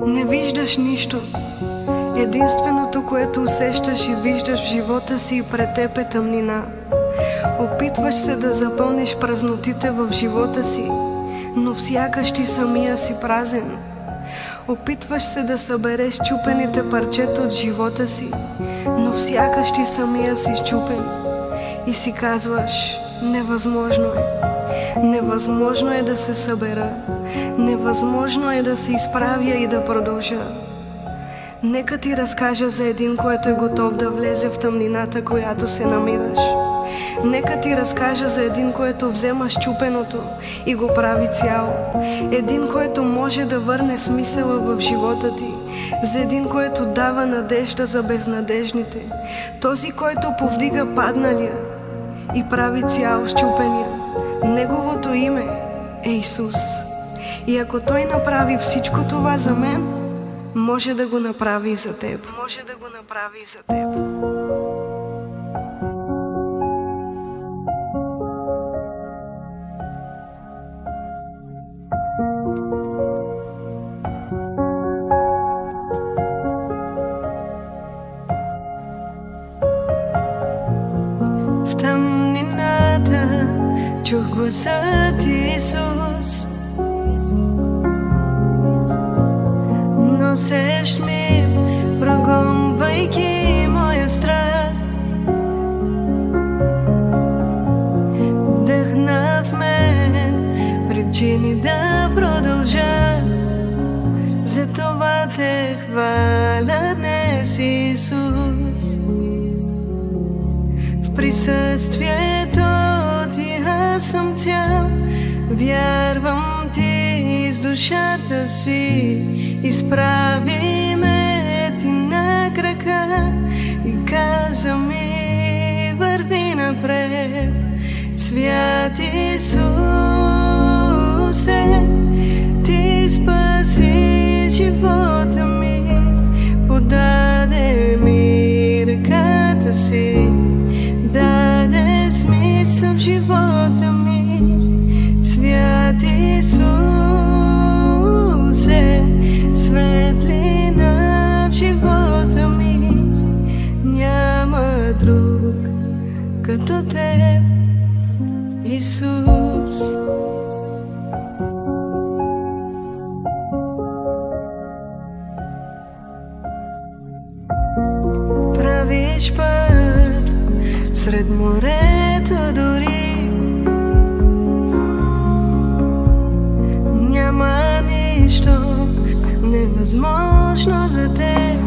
Не виждаш нищо. Единственото, което усещаш и виждаш в живота си, и пред теб е тъмнина. Опитваш се да запълниш празнотите в живота си, но сякаш ти самия си празен. Опитваш се да събереш чупените парчета от живота си, но сякаш ти самия си счупен. И си казваш: невъзможно е. Невъзможно е да се събера. Невъзможно е да се изправя и да продължа. Нека ти разкажа за един, който е готов да влезе в тъмнината, която се намираш. Нека ти разкажа за един, който взема счупеното и го прави цяло. Един, който може да върне смисъла в живота ти. За един, който дава надежда за безнадежните. Този, който повдига падналия и прави цял счупения. Неговото име е Исус. И ако Той направи всичко това за мен, може да го направи и за теб. Може да го направи и за теб. В тъмнината чух гласът Исус. Носещ ми, прогонвайки моя страх. Вдъхна в мен причини да продължа. Затова те хваля днес, Исус. В присъствието ти аз съм цял. Вярвам ти с душата си. Изправи ме ти на крака и каза ми: върви напред. Свят Исусе, ти спаси живота ми. Подаде ми ръката си, даде смисъл в живота ми. Свят Исусе, светлина в живота ми. Няма друг като теб, Исус. Правиш път сред морето дори. Няма нищо невъзможно за теб.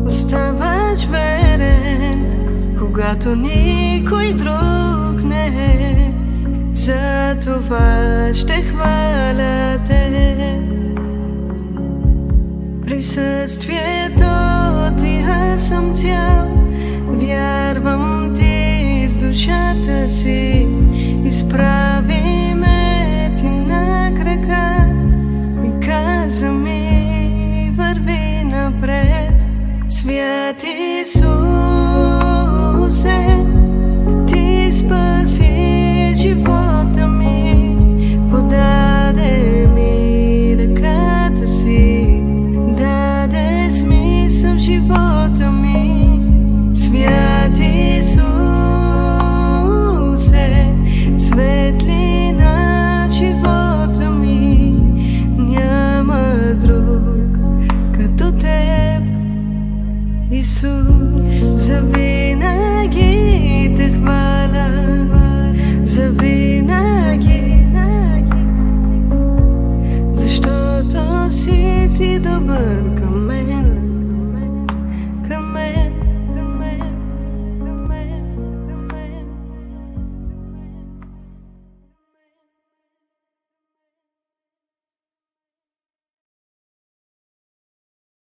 Оставаш верен, когато никой друг не е. За това ще хваля те. Присъствието ти аз съм цял. Вярвам ти с душата си. Изправи ме ти на крака и каза ми: върви напред. Свят Исусе,